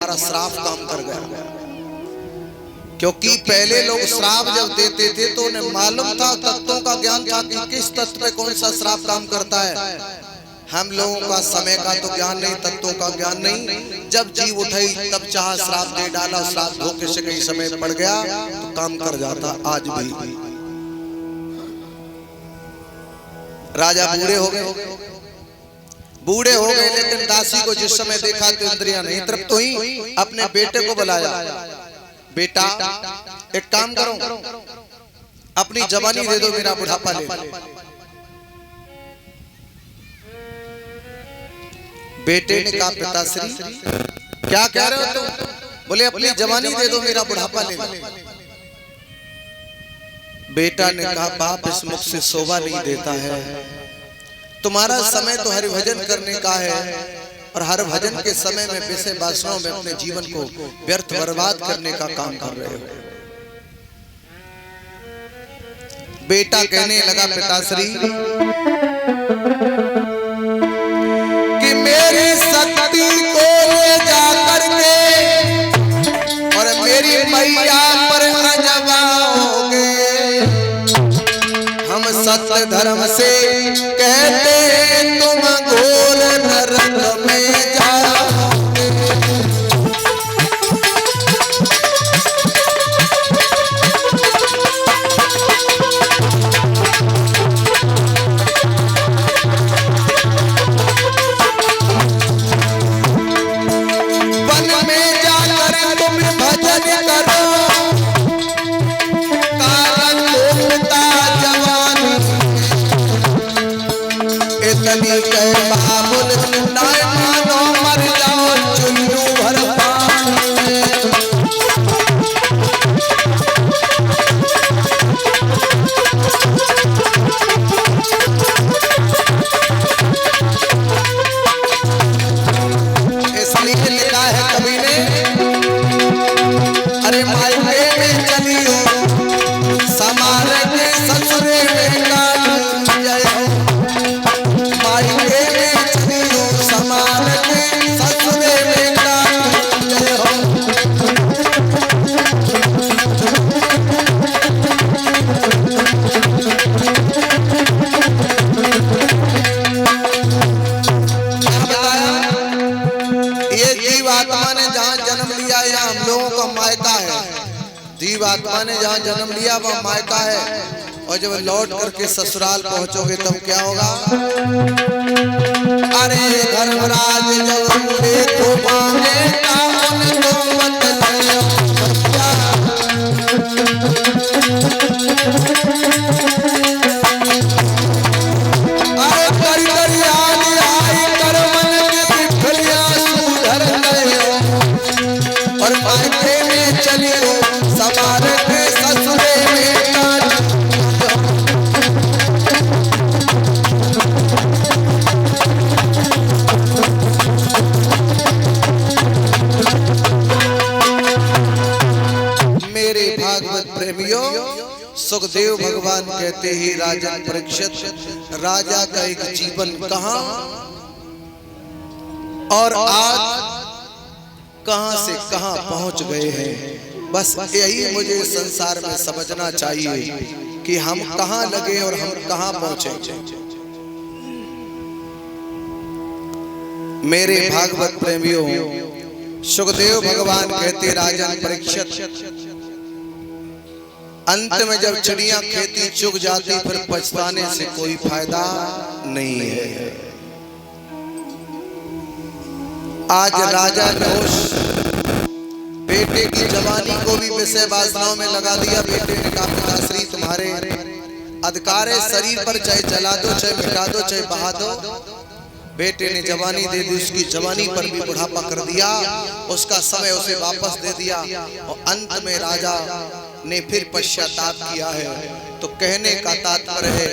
हमारा श्राप काम कर गया, क्योंकि पहले लोग श्राप जब देते थे तो उन्हें मालूम था, तत्वों का ज्ञान था कि किस तत्व पे कौन सा श्राप काम करता है। हम लोगों का समय का तो ज्ञान नहीं, तत्वों का ज्ञान नहीं। जब जीव उठाई तब चाह श्राप दे डाला, श्राप धोखे से कहीं समय पड़ गया तो काम कर जाता। आज भी राजा बूढ़े हो गए, लेकिन दासी को जिस समय देखा तो इंद्रियां नहीं तृप्त हुई। अपने बेटे को बुलाया, बेटा एक काम करो, अपनी जवानी दे दो, मेरा बुढ़ापा ले। बेटे ने कहा, पिताश्री क्या कह रहे हो तुम? बोले अपनी जवानी दे दो, मेरा बुढ़ापा ले। बेटा ने कहा, बाप इस मुख से शोभा नहीं देता है, तुम्हारा समय तो हरि भजन करने का है और हर भजन के समय में विषय वासनाओं में अपने जीवन को व्यर्थ बर्बाद करने का काम कर रहे हो। बेटा कहने लगा, पिताश्री कि मेरी शक्ति को ले जा करके और मेरी मैया पर अजमाओगे, हम सत्य धर्म से कहते तुम घोर नरक में जाओगे। वन में जाकर तुम भजन करो, कारण लोकता जवानी इतनी कह बाबुल ना मानो, मर जाओ चुल्लू भर पानी में। इसलिए लिखा है कवि ने, अरे मायके में चली हो समार के ससुरे में काट जय हो, मायके में चली हो समार के ससुरे में काट जय हो। ये जीवात्मा ने जहाँ जन्म लिया या हम लोगों का मायका है, जीवात्मा ने जहाँ जन्म लिया वह मायका है, और जब लौट करके ससुराल पहुंचोगे तब क्या होगा? अरे धर्मराज जब देखो मांगे कान तो बतलाओ भैया, अरे कर कर याद आई कर मन की बिखरिया सुधर गए, और मायके में चली हो समार के ससुरे में काट। मेरे भागवत प्रेमियों, सुखदेव भगवान कहते ही राजन परीक्षित, राजा का एक जीवन कहां और आज कहां से कहां पहुंच गए हैं। बस यही मुझे संसार में समझना चाहिए कि हम कहां लगे और हम कहां पहुंचे। मेरे भागवत प्रेमियों, सुखदेव भगवान कहते राजन परीक्षित, अंत में जब चिड़िया खेती चुग जाती फिर पछताने से कोई फायदा नहीं है। आज राजा नहुष बेटे की जवानी को भी विषय वासनाओं में लगा दिया। बेटे ने कहा, पिताश्री तुम्हारे अधिकार है, शरीर पर चाहे जला दो, चाहे मिटा दो, चाहे बहा दो। बेटे ने जवानी दे दी, उसकी जवानी पर भी बुढ़ापा कर दिया, उसका समय उसे वापस दे दिया, और अंत में राजा ने फिर पश्चाताप किया है। तो कहने का तात्पर्य है,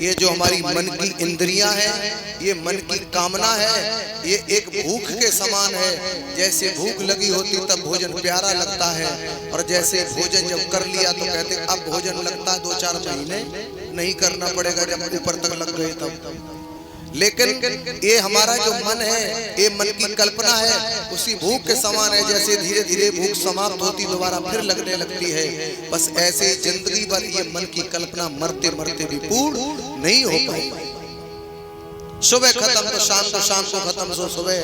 ये जो हमारी मन की इंद्रियां हैं, ये मन की कामना है, ये एक भूख के समान है। जैसे भूख लगी होती तब भोजन प्यारा लगता है, और जैसे भोजन जब कर लिया तो कहते अब भोजन लगता है 2-4 महीने नहीं करना पड़ेगा, जब ऊपर तक लग गए तब। लेकिन ये हमारा जो मन है, ये मन की कल्पना है, उसी भूख के समान है। जैसे धीरे धीरे भूख समाप्त होती दोबारा फिर लगने लगती है, बस ऐसे जिंदगी भर ये मन की कल्पना मरते मरते भी पूर्ण नहीं हो पाई। सुबह खत्म तो शाम को खत्म सो सुबह।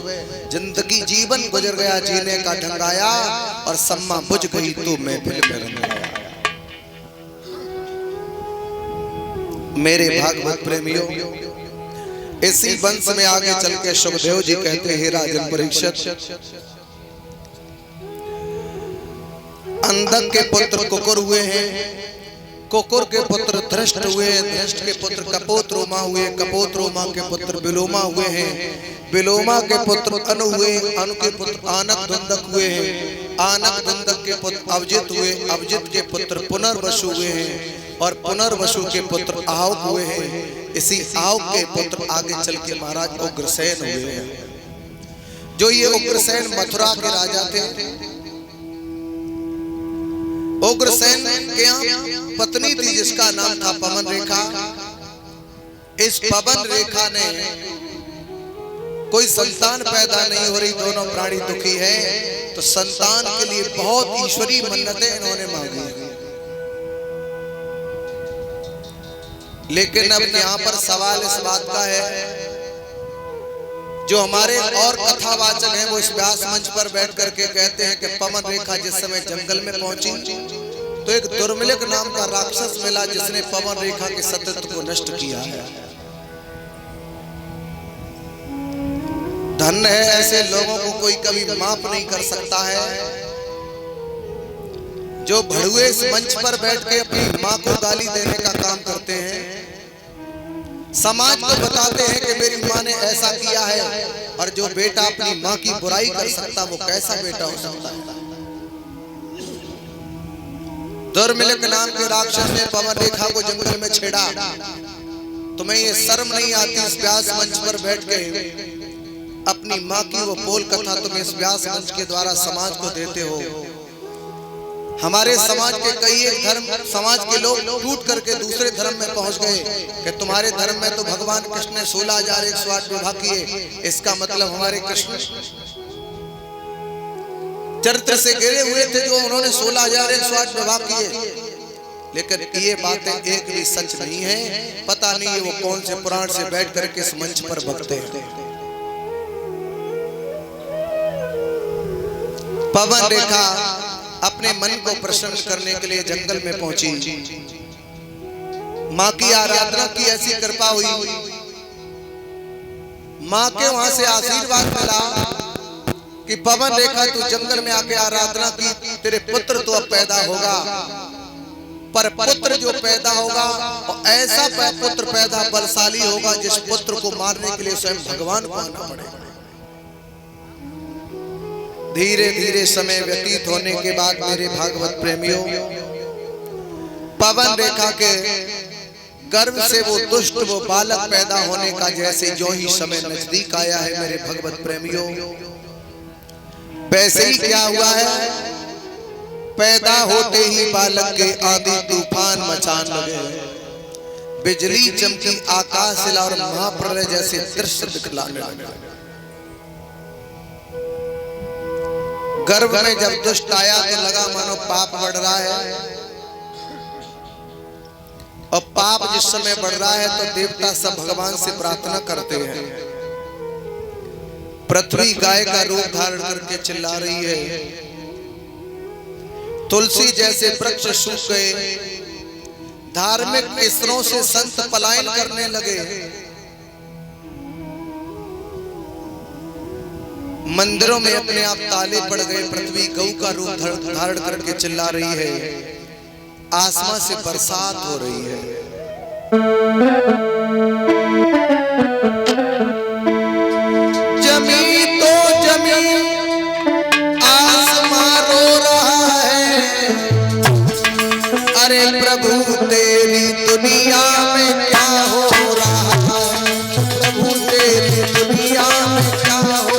जिंदगी जीवन गुजर गया, जीने का ढंग आया और सम्मा बुझ गई तो महफिल में रंग आया। मेरे भागवत प्रेमियों, इसी वंश में आगे चल के सुखदेव जी कहते हैं, राजन परीक्षित, अंधक के पुत्र कुकुर हुए हैं, कुकुर के पुत्र धृष्ट हुए हैं, धृष्ट के पुत्र कपोत रोमा हुए, कपोत रोमा के पुत्र विलोमा हुए हैं, विलोमा के पुत्र अनु हुए, अनु के पुत्र आनक धुंदक हुए हैं, आनक धुंदक के पुत्र अवजित हुए, अवजित के पुत्र पुनर्वसु हुए हैं और पुनर्वसु के पुत्र आहुक हुए हैं। इसी आहुक के पुत्र आगे चल के महाराज उग्रसेन हुए हैं। जो ये उग्रसेन मथुरा के राजा थे। उग्रसेन के यहाँ पत्नी थी जिसका नाम था पवन रेखा। इस पवन रेखा ने कोई संतान पैदा नहीं हो रही, दोनों प्राणी दुखी हैं, तो संतान के लिए बहुत ईश्वरीय मन्नतें इन्होंने मांगी। लेकिन अब यहाँ पर सवाल इस बात का है, जो हमारे और कथावाचक हैं वो इस व्यास मंच पर बैठ करके कहते हैं कि पवन रेखा जिस समय जंगल में पहुंची तो एक दुर्मिलिक नाम का राक्षस मिला जिसने पवन रेखा के सत्यत्व को नष्ट किया है। धन्य है, ऐसे लोगों को कोई कभी माफ नहीं कर सकता है, जो भड़ुए इस मंच पर बैठ के अपनी माँ को गाली देने का काम करते हैं, समाज को बताते हैं कि मेरी माँ ने ऐसा किया है, और जो बेटा अपनी माँ की बुराई कर सकता वो कैसा बेटा हो सकता है। दुर्मिलिक नाम के राक्षस ने पवन रेखा को जंगल में छेड़ा। तुम्हें ये शर्म नहीं आती इस व्यास मंच पर बैठ के अपनी माँ की वो बोल कथा तुम इस व्यास मंच के द्वारा समाज को देते हो। हमारे समाज के कई एक धर्म समाज के लोग टूट करके दूसरे धर्म में पहुंच गए कि तुम्हारे धर्म में तो भगवान कृष्ण ने 16,108 विवाह किए, इसका मतलब हमारे कृष्ण चरित्र से गिरे हुए थे जो उन्होंने 16,108 विवाह किए। लेकिन ये बातें एक भी सच नहीं है। पता नहीं है वो कौन से पुराण से बैठ करके इस मंच पर बकते हैं। पवन रेखा अपने मन को प्रसन्न करने के लिए जंगल में पहुंची। माँ की आराधना की, ऐसी कृपा हुई, माँ के वहां से आशीर्वाद मिला कि पवन रेखा तू जंगल में आके आराधना की, तेरे पुत्र तो अब पैदा होगा, पर पुत्र जो पैदा होगा और ऐसा पुत्र पैदा बलशाली होगा जिस पुत्र को मारने के लिए स्वयं भगवान को आना पड़ेगा। धीरे धीरे समय व्यतीत होने के बाद मेरे भागवत प्रेमियों, पवन रेखा के गर्भ से वो दुष्ट वो बालक पैदा होने का जैसे जो ही समय नजदीक आया है मेरे भगवत प्रेमियों, वैसे ही क्या हुआ है, पैदा होते ही बालक के आदि तूफान मचान लगे, बिजली चमकी, आकाश हिला और महाप्रलय जैसे दृश्य दिखलाने लगे। गर्भ में जब दुष्ट आया तो लगा मानो पाप बढ़ रहा है, और पाप जिस समय बढ़ रहा है तो देवता सब भगवान से प्रार्थना करते हैं। पृथ्वी गाय का रूप धारण करके चिल्ला रही है, तुलसी जैसे वृक्ष सूख गए, धार्मिक मिश्रों से संत पलायन करने लगे, मंदिरों में अपने आप ताले पड़ गए, पृथ्वी गौ का रूप धारण करके चिल्ला रही है, आसमां से बरसात हो रही है। जमी तो जमी आसमां रो रहा है, अरे प्रभु तेरी दुनिया में क्या हो रहा है, प्रभु तेरी दुनिया में क्या हो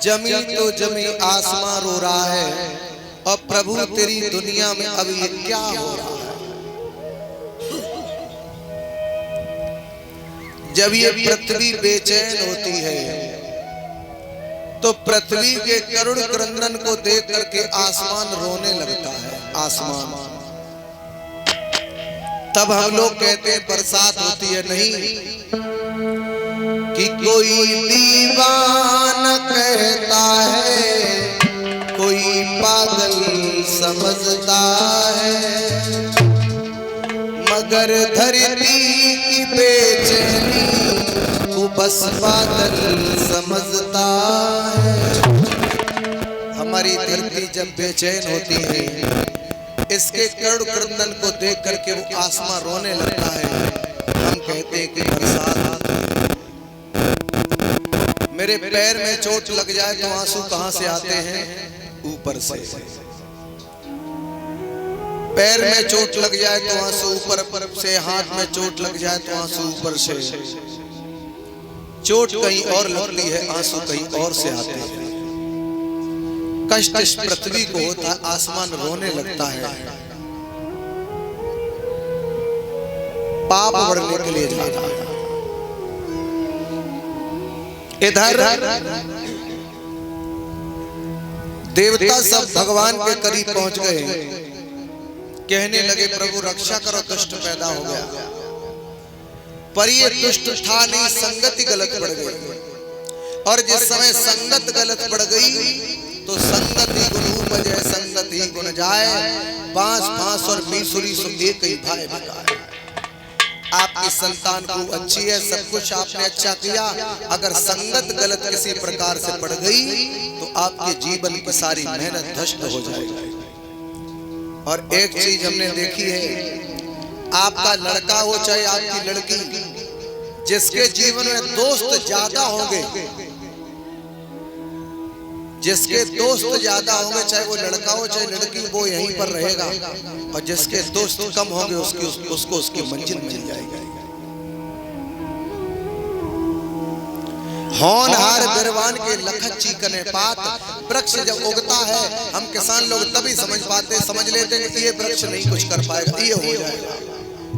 जमी तो जमी आसमां रो रहा है, और प्रभु तेरी दुनिया में अब ये क्या हो रहा है। जब ये पृथ्वी बेचैन होती है तो पृथ्वी के करुण क्रंदन को देख करके आसमान रोने लगता है। आसमान, तब हम लोग कहते हैं बरसात होती है। नहीं, कि कोई दीवाना कहता है, कोई पागल समझता है, मगर धरती की बेचैनी को बस बादल समझता है। हमारी धरती जब बेचैन होती है, इसके करुण क्रंदन को देख करके वो आसमां रोने लगता है। हम कहते हैं कि बरसात। मेरे पैर में चोट लग जाए तो आंसू कहां से आते हैं? ऊपर से। पैर में चोट लग जाए तो आंसू ऊपर से, हाथ में चोट लग जाए तो आंसू ऊपर से। चोट कहीं और लगती है, आंसू कहीं और से आते हैं। कष्ट इस पृथ्वी को होता है, आसमान रोने लगता है। पाप बढ़ने के लिए जा रहा है। इधर देवता सब भगवान के करीब पहुंच गए, कहने लगे प्रभु रक्षा करो, दुष्ट पैदा हो गया। पर ये दुष्ट था नहीं, संगति गलत पड़ गई। और जिस समय संगत गलत पड़ गई तो संगत ही गुण उपजे, संगत ही गुण जाए। बांस फांस और बीसुरी सो एक ही भाई बिकाए। आपकी संतान को अच्छी है, सब कुछ आपने अच्छा किया, अगर संगत गलत किसी प्रकार से पड़ गई तो आपके जीवन की सारी मेहनत ध्वस्त हो जाएगी। और एक चीज हमने देखी है, आपका लड़का हो चाहे आपकी लड़की, जिसके जीवन में दोस्त ज्यादा होंगे, जिसके दोस्त ज्यादा होंगे, चाहे वो लड़का हो चाहे लड़की, वो यहीं पर रहेगा। और जिसके दोस्त कम होंगे उसको उसकी मंजिल मिल जाएगी। होनहार बिरवान के लखत चीकने पात। वृक्ष जब उगता है, हम किसान लोग तभी समझ लेते हैं कि ये वृक्ष नहीं कुछ कर पाएगा, ये हो जाएगा।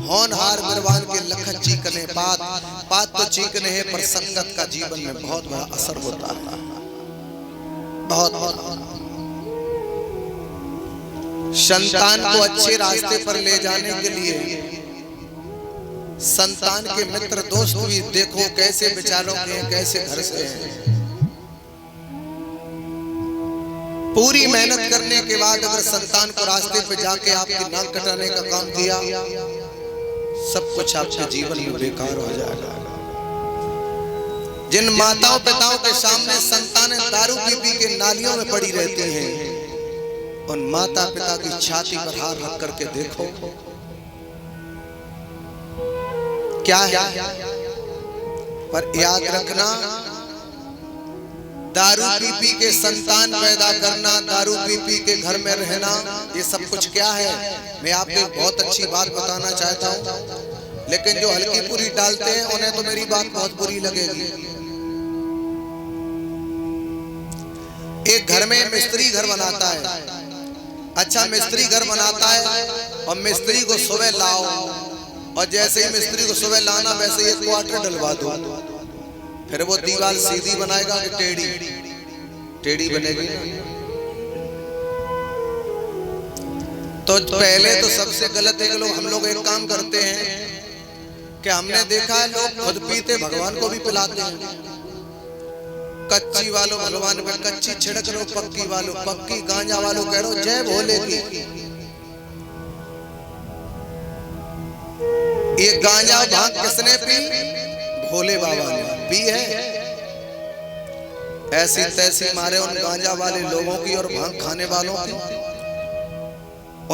होनहार बिरवान के लखत चीकने पात। पात तो चीकने हैं, पर संगत का जीवन में बहुत बड़ा असर होता है, बहुत बड़ा। संतान को अच्छे रास्ते पर ले जाने के लिए संतान के मित्र दोस्त भी देखो कैसे विचारों के हैं, कैसे घर से हैं। पूरी मेहनत करने के बाद अगर संतान को रास्ते पे जाके आपकी नाक कटाने का काम किया, सब कुछ आपके जीवन में बेकार हो जाएगा। जिन माताओं पिताओं के सामने संतानें दारू पी के नालियों में पड़ी रहती हैं, उन माता पिता की छाती पर हाथ रख करके देखो क्या है। पर याद रखना, दारू पी के संतान पैदा करना, दारू पी के घर में रहना, ये सब कुछ क्या है। मैं आपको बहुत अच्छी बात बताना चाहता हूँ, लेकिन जो हल्की पूरी डालते हैं उन्हें तो मेरी बात बहुत बुरी लगेगी। एक घर में मिस्त्री घर बनाता है, अच्छा मिस्त्री घर बनाता है, और मिस्त्री को सुबह लाओ, और जैसे ही मिस्त्री को सुबह लाना वैसे ही क्वार्टर डलवा दो। फिर वो दीवार सीधी बनाएगा कि टेढ़ी? टेढ़ी बनेगी। तो पहले तो सबसे गलत है कि हम लोग एक काम करते हैं कि हमने देखा है लोग खुद पीते भगवान को भी पिलाते हैं। कच्ची वालों भगवान पे कच्ची छिड़क लो, पक्की वालों पक्की, गांजा वालों कह लो जय भोले की। ये गांजा भांग किसने पी? भोले बाबा ने पी है। ऐसी तैसी मारे उन गांजा वाले लोगों की और भांग खाने वालों की।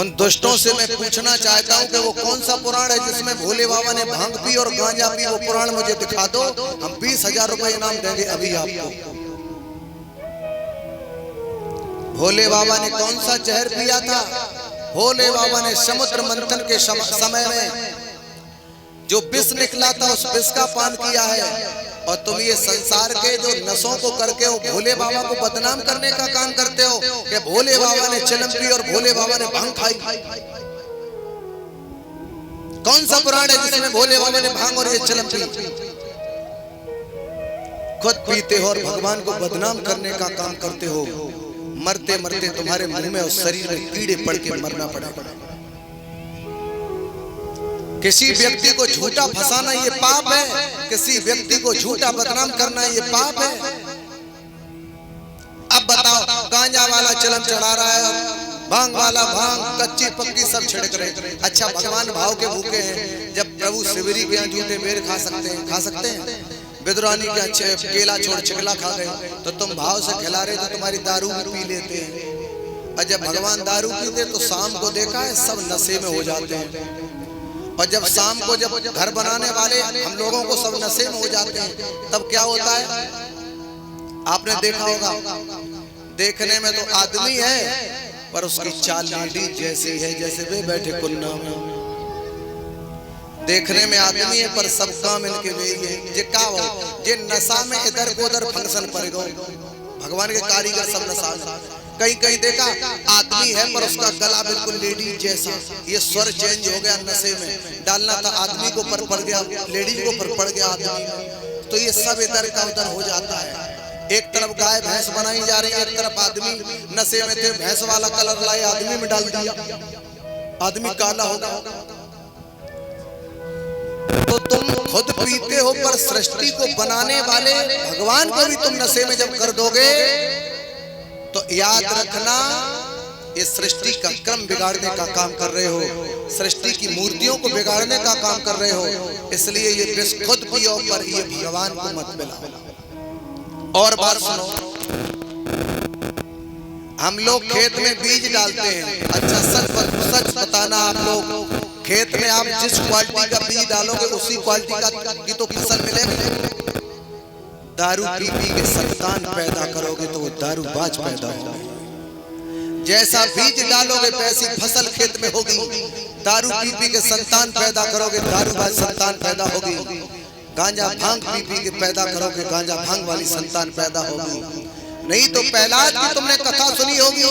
उन दुष्टों से मैं पूछना चाहता हूं कि वो कौन सा पुराण है जिसमें भोले बाबा ने भांग पी और गांजा पी? वो पुराण मुझे दिखा दो, हम 20,000 रुपए इनाम देंगे अभी आपको। भोले बाबा ने कौन सा जहर पिया था? भोले बाबा ने समुद्र मंथन के समय में जो विष निकला था उस विष का पान किया है। और तुम ये संसार के जो नशों को करके वो भोले बाबा को बदनाम करने का काम करते हो कि भोले बाबा ने चिलम पी और भोले बाबा ने भांग खाई। कौन सा पुराण है जिसमें भोले बाबा ने भांग और ये चिलम पी? खुद पीते हो और भगवान को बदनाम करने का काम करते हो। मरते मरते तुम्हारे मुंह में और शरीर में कीड़े पड़ के मरना पड़ेगा। किसी व्यक्ति को झूठा फंसाना ये पाप है, किसी व्यक्ति को झूठा बदनाम करना ये पाप है। अब बताओ, गांजा वाला चिलम चढ़ा रहा है, भांग वाला भांग, कच्ची पक्की सब छिड़क रहे। अच्छा, भगवान भाव के भूखे हैं। जब प्रभु शिवरी के यहाँ जूठे बेर खा सकते हैं, खा सकते हैं। विद्रोही के अच्छे केला छोड़ छिकला खा गए तो तुम भाव से खिला रहे तो तुम्हारी दारू भी पी लेते हैं। और जब भगवान दारू पीते तो शाम को देखा है सब नशे में हो जाते हैं। और जब शाम को जब घर बनाने वाले हम लोगों को सब नशे में हो जाते हैं तब क्या होता है? आपने देखा होगा, देखने में तो आदमी है पर उसकी चाल लेडीज जैसी है, जैसे वे बैठे कुन्ना में। देखने में आदमी है पर सब काम इनके वे है। जे का हो जे नशा में इधर को उधर फंक्शन पर गए। भगवान के कारीगर सब नशा में। कहीं कहीं देखा आदमी है पर उसका गला बिल्कुल लेडीज जैसा, ये स्वर चेंज हो गया नशे में। डालना था आदमी को पर पड़ गया, लेडीज को पर पड़ गया आदमी। तो ये सब इधर का उधर हो जाता है। एक तरफ गाय भैंस बनाई जा रही है, एक तरफ आदमी नशे में थे, भैंस वाला कलर लाए आदमी में डाल दिया, आदमी काला होगा। तो तुम खुद पीते हो पर सृष्टि को बनाने वाले भगवान को भी तुम नशे में जब कर दोगे तो याद रखना ये सृष्टि का क्रम बिगाड़ने का काम कर रहे हो, सृष्टि की मूर्तियों को बिगाड़ने का काम कर रहे हो। इसलिए ये विष खुद पियो पर ये भगवान को मत मिलाओ। और बात सुनो, हम लोग खेत में बीज डालते हैं। अच्छा, सच बताना, आप लोग खेत में आप जिस क्वालिटी का बीज डालोगे उसी क्वालिटी का की तो फसल मिलेगी। दारू पी पी के संतान पैदा करोगे तो वो दारूबाज पैदा होगा। जैसा बीज डालोगे वैसी फसल खेत में होगी। दारू पी पी के संतान पैदा करोगे, दारूबाज संतान पैदा होगी। गांजा भांग पी पी के पैदा करोगे, गांजा भांग वाली संतान पैदा होगी। नहीं तो प्रहलाद की तुमने कथा सुनी होगी।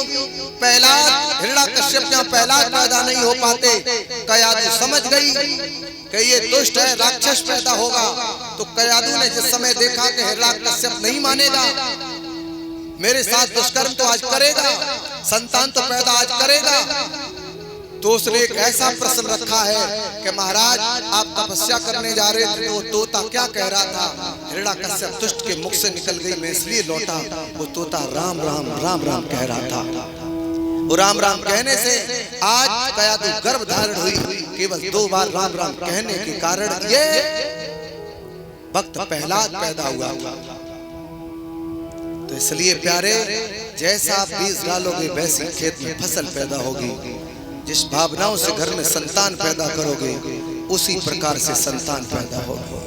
प्रहलाद, हिरण्याकश्यप जहाँ प्रहलाद पैदा नहीं हो पाते, कयादू समझ गई कि ये दुष्ट है, राक्षस पैदा होगा। तो कयादू ने जिस समय देखा कि हिरण्याकश्यप नहीं मानेगा, मेरे साथ दुष्कर्म तो आज करेगा, संतान तो पैदा आज करेगा, तो उसने एक ऐसा प्रश्न रखा है कि महाराज आप तपस्या करने जा रहे थे तो तोता क्या कह रहा था? हिरण्याकश्यप दुष्ट के मुख से निकल गई, मैं इसलिए लौटा। वो तोता राम राम राम राम कह रहा था। वो राम राम कहने से आज कयादू गर्भ धारण हुई। केवल 2 बार राम राम कहने के कारण ये भक्त प्रहलाद पैदा हुआ। तो इसलिए प्यारे, जैसा आप बीज डालोगे वैसी खेत में फसल पैदा होगी। जिस भावनाओं से घर में संतान पैदा करोगे उसी प्रकार से संतान पैदा होगा।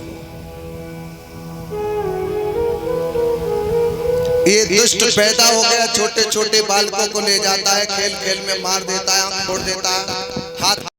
ये दुष्ट पैदा हो गया, छोटे छोटे बालकों को ले जाता है, खेल खेल में मार देता है, आंख फोड़ देता है, हाथ